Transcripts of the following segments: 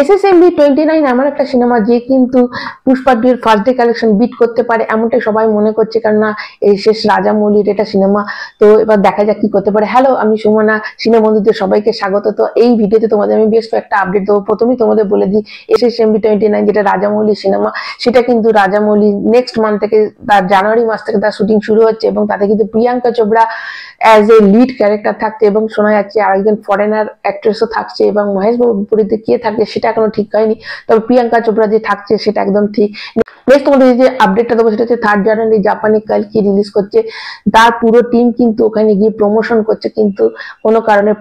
SSMB29 এমন একটা cinema যে কিন্তু পুষ্পা 2 এর ফার্স্ট ডে কালেকশন বিট করতে পারে এমনটাই সবাই মনে করছে, কারণ এই শেষ রাজামৌলির এটা সিনেমা। তো এবার দেখা যাক কি করতে পারে। হ্যালো, আমি সুমনা, সিনেমা বন্ধুদের সবাইকে স্বাগত। তো এই ভিডিওতে তোমাদের আমি বেশ একটা আপডেট দেবো। প্রথমেই তোমাদের বলে দিই, SSMB29 যেটা রাজামৌলির সিনেমা, সেটা কিন্তু রাজামৌলি নেক্সট মান্থ থেকে, তার জানুয়ারি মাস থেকে তার শুটিং শুরু হচ্ছে এবং তাতে কিন্তু Priyanka Chopra as a lead character থাকছে এবং শোনা যাচ্ছে আরেকজন ফরেনার অ্যাক্ট্রেসও থাকছে এবং মহেশ বাবুর বিপরীতে কে থাকছে সেটা এখনো ঠিক হয়নি, তবে প্রিয়াঙ্কা চোপড়া যে থাকছে সেটা একদম ঠিক। নেক্সট তোমাদের যে আপডেটটা দেবো সেটা হচ্ছে 3rd জানুয়ারি জাপানি কালকি রিলিজ করছে। তার পুরো টিম কিন্তু ওখানে গিয়ে প্রমোশন করছে, কিন্তু কোনো কারণে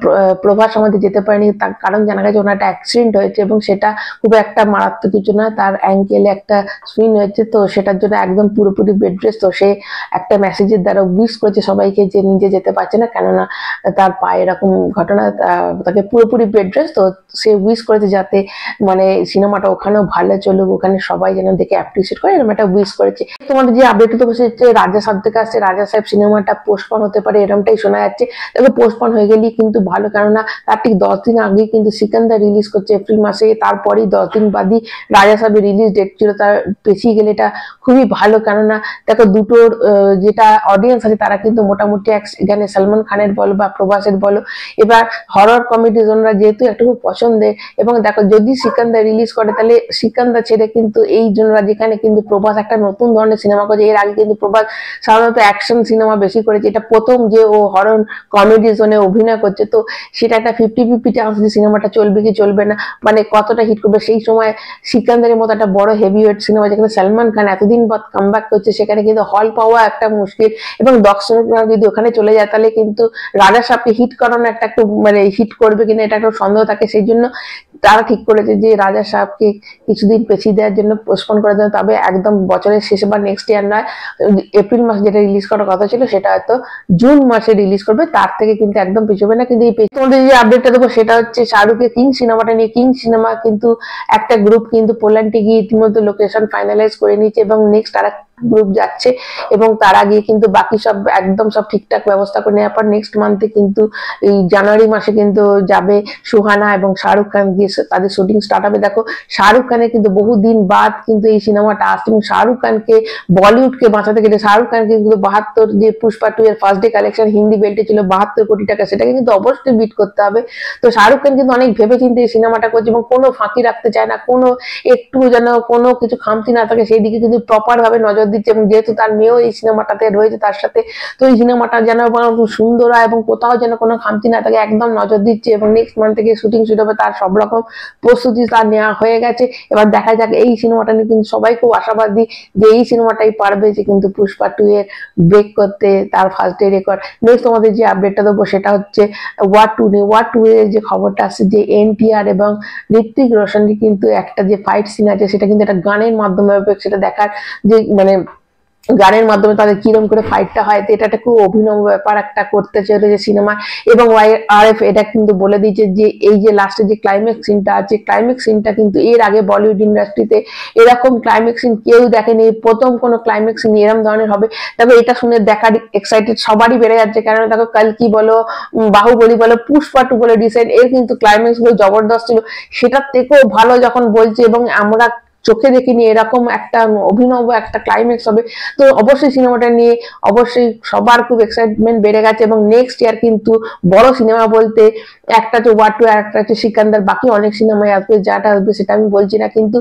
প্রভাস আমাদের যেতে পারেনি। তার কারণ জানা গেছে ওনার একটা অ্যাক্সিডেন্ট হয়েছে এবং সেটা খুব একটা মারাত্মক কিছু না, তার অ্যাঙ্কেলে একটা সুইং হয়েছে, তো সেটার জন্য একদম পুরোপুরি বেড রেস্ট। তো সে একটা মেসেজের দ্বারা উইশ করেছে সবাইকে যে নিজে যেতে পারছে না, কেননা তার পায়ে এরকম ঘটনা, তাকে পুরোপুরি বেড রেস্ট। তো সে উইশ করেছে যাতে মানে সিনেমাটা ওখানেও ভালো চলুক, ওখানে সবাই যেন দেখে অ্যাপ্রিসিয়েট করে, এরকম একটা উইশ করেছে। তোমাদের যে আপডেট তো বসে হচ্ছে রাজা সাহেব থেকে আসছে, রাজা সাহেব সিনেমাটা পোস্টপন হতে পারে এরকমটাই শোনা যাচ্ছে। তবে পোস্টপন হয়ে গেলেই কিন্তু ভালো, কেননা তার ঠিক 10 দিন আগেই কিন্তু সিকান্দার রিলিজ করছে এপ্রিল মাসে, তারপরেই 10 দিন বাদই রাজা সাহেবের রিলিজ ডেট ছিল। তার পেছিয়ে গেলে এটা খুবই ভালো, কেননা দেখো দুটোর যেটা অডিয়েন্স আছে তারা কিন্তু মোটামুটি এখানে সালমান খানের বলো বা প্রভাসের বলো, এবার হরর কমেডি জনরা যেহেতু একটু খুব পছন্দের, এবং দেখো যদি সিকান্দার রিলিজ করে তাহলে সিকান্দার ছেড়ে কিন্তু এই জনরা, যেখানে কিন্তু প্রভাস একটা নতুন ধরনের সিনেমা করেছে, এর আগে কিন্তু প্রভাস সাধারণত অ্যাকশন সিনেমা বেশি করেছে, এটা প্রথম যে ও হরর কমেডি জোনে অভিনয় করছে, তো সেটা একটা 50-50 চান্স যে সিনেমাটা চলবে কি চলবে না, মানে কতটা হিট করবে। সেই সময় সিকান্দারের মতো একটা বড় হেভিওয়েট সিনেমা যেখানে সালমান খান এতদিন বাদ কামব্যাক করছে, সেখানে কিন্তু হল পাওয়া একটা মুশকিল, এবং দর্শকরা যদি ওখানে চলে যায় তাহলে কিন্তু রাজা সাহেবকে হিট করানো একটা একটু মানে হিট করবে কিনা এটা একটা সন্দেহ থাকে। সেই জন্য তারা ঠিক করেছে যে রাজা সাহেবকে কিছুদিন পেছিয়ে দেওয়ার জন্য, পোস্টপোন করার জন্য। তবে একদম বছরের শেষে বা নেক্সট ইয়ার নয়, এপ্রিল মাস যেটা রিলিজ করার কথা ছিল সেটা হয়তো জুন মাসে রিলিজ করবে, তার থেকে কিন্তু একদম পিছবে না। কিন্তু এই তোমাদের যে আপডেটটা দেবো সেটা হচ্ছে শাহরুখের কিং সিনেমাটা নিয়ে। কিং সিনেমা কিন্তু একটা গ্রুপ কিন্তু পোল্যান্ডে গিয়ে ইতিমধ্যে লোকেশন ফাইনালাইজ করে নিয়েছে এবং নেক্সট আর গ্রুপ যাচ্ছে, এবং তার আগে কিন্তু বাকি সব একদম সব ঠিকঠাক ব্যবস্থা করে নেওয়ার পর নেক্সট মান্থে কিন্তু এই জানুয়ারি মাসে কিন্তু যাবে সুহানা এবং শাহরুখ খান, গিয়ে তাদের শুটিং স্টার্ট হবে। দেখো শাহরুখ খানের কিন্তু বহুদিন বাদ কিন্তু এই সিনেমাটা আসছে, এবং শাহরুখ খানকে বলিউডকে বাঁচাতে গেলে শাহরুখ খানকে কিন্তু 72 যে পুষ্পা 2 এর ফার্স্ট ডে কালেকশন হিন্দি বেল্টে ছিল 72 কোটি টাকা, সেটাকে কিন্তু অবশ্যই বিট করতে হবে। তো শাহরুখ খান কিন্তু অনেক ভেবে চিন্তে এই সিনেমাটা করছে এবং কোনো ফাঁকি রাখতে চায় না, কোনো একটু যেন কোনো কিছু খামতি না থাকে সেই দিকে কিন্তু প্রপার ভাবে নজর দিচ্ছে, এবং যেহেতু তার মেয়েও এই সিনেমাটাতে রয়েছে তার সাথে, তো এই সিনেমাটা যেন সুন্দর হয় এবং কোথাও যেন কোনো খামতি না থাকে একদম নজর দিচ্ছে। এবং নেক্সট মান্থ থেকে শুটিং শুরু হবে, তার সব রকম প্রস্তুতি তার নেওয়া হয়ে গেছে। এবার দেখা যাক, এই সিনেমাটা নিয়ে কিন্তু সবাই খুব আশাবাদী যে এই সিনেমাটাই পারবে যে কিন্তু পুষ্পা 2 এর ব্রেক করতে, তার ফার্স্ট ডে রেকর্ড। নেক্সট তোমাদের যে আপডেটটা দেবো সেটা হচ্ছে ওয়ার 2 নিয়ে। ওয়ার 2 এর যে খবরটা আসছে যে এনটিআর এবং ঋত্বিক রোশনের কিন্তু একটা যে ফাইট সিন আছে সেটা কিন্তু একটা গানের মাধ্যমে সেটা দেখার যে মানে গানের মাধ্যমে তাদের কিরম করে ফাইটটা হয়, তো এটা একটা খুব অভিনব ব্যাপার একটা করতে চলেছে সিনেমা। এবং YRF এটা কিন্তু বলে দিয়েছে যে এই যে লাস্টে যে ক্লাইম্যাক্স সিনটা আছে, ক্লাইম্যাক্স সিনটা কিন্তু এর আগে বলিউড ইন্ডাস্ট্রিতে এরকম ক্লাইম্যাক্স সিন কেউ দেখেনি, প্রথম কোনো ক্লাইম্যাক্স সিন এরকম ধরনের হবে। তবে এটা শুনে দেখার এক্সাইটেড সবারই বেড়ে যাচ্ছে, কারণ দেখো কালকি বলো, বাহুবলী বলো, পুষ্পা 2 বলে, ডিসেন্ট, এর কিন্তু ক্লাইম্যাক্স গুলো জবরদস্ত ছিল, সেটার থেকেও ভালো যখন বলছে এবং আমরা চোখে দেখিনি এরকম একটা অভিনব একটা ক্লাইম্যাক্স হবে, তো অবশ্যই সিনেমাটা নিয়ে অবশ্যই সবার খুব এক্সাইটমেন্ট বেড়ে গেছে। এবং নেক্সট ইয়ার কিন্তু বড় সিনেমা বলতে একটা হচ্ছে ওয়ার 2 আর একটা হচ্ছে সিকান্দার, বাকি অনেক সিনেমায় আসবে, যাটা আসবে সেটা আমি বলছি না, কিন্তু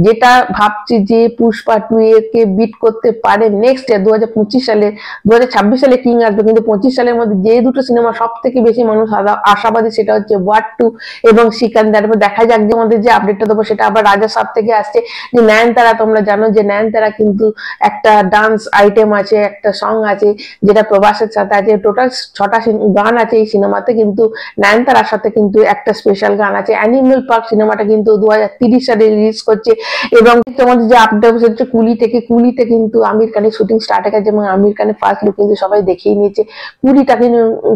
যেটা ভাবছি যে পুষ্পা 2 কে বিট করতে পারে নেক্সট ইয়ার 2025 সালে, 2026 সালে কিং আসবে, কিন্তু 25 সালের মধ্যে যে দুটো সিনেমা সব থেকে বেশি মানুষ আশাবাদী সেটা হচ্ছে ওয়ার 2 এবং সিকান্দার। দেখা যাক যে আমাদের যে আপডেটটা দেবো সেটা আবার রাজা সাহেব থেকে আসছে যে নয়নতারা, তোমরা জানো যে নয়নতারা কিন্তু একটা ডান্স আইটেম আছে, একটা সং আছে যেটা প্রভাসের সাথে আছে, টোটাল 6টা গান আছে এই সিনেমাতে, কিন্তু নয়নতারার সাথে কিন্তু একটা স্পেশাল গান আছে। অ্যানিমেল পার্ক সিনেমাটা কিন্তু 2030 সালে রিলিজ করছে। এবং তোমাদের যে আপডেট হচ্ছে কুলিতে কিন্তু আমির খানের শুটিং স্টার্ট হয়ে গেছে, এবং আমির খানের ফার্স্ট লুক কিন্তু সবাই দেখেই নিয়েছে। কুলিটাকে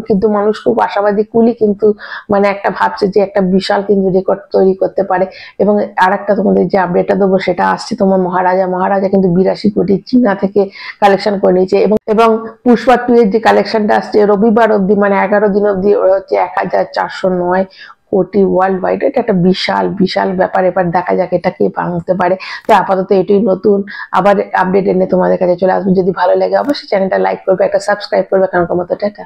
কিন্তু মানুষ খুব আশাবাদী, কুলি কিন্তু মানে একটা ভাবছে যে একটা বিশাল কিন্তু রেকর্ড তৈরি করতে পারে। এবং আর একটা তোমাদের যে আপডেটটা দেবো সেটা আসছে তোমার মহারাজা কিন্তু 82 কোটি চীনা থেকে কালেকশন করে নিয়েছে। এবং পুষ্পা 2 এর যে কালেকশনটা আসছে রবিবার অব্দি, মানে 11 দিন অব্দি হচ্ছে 1409 কোটি ওয়ার্ল্ড ওয়াইড, এটা একটা বিশাল বিশাল ব্যাপার। এবার দেখা যাক এটা কে ভাঙতে পারে। তো আপাতত এটাই নতুন, আবার আপডেট এনে তোমাদের কাছে চলে আসবে। যদি ভালো লাগে অবশ্যই চ্যানেলটা লাইক করবে, একটা সাবস্ক্রাইব করবে, কারণ মতো টাটা।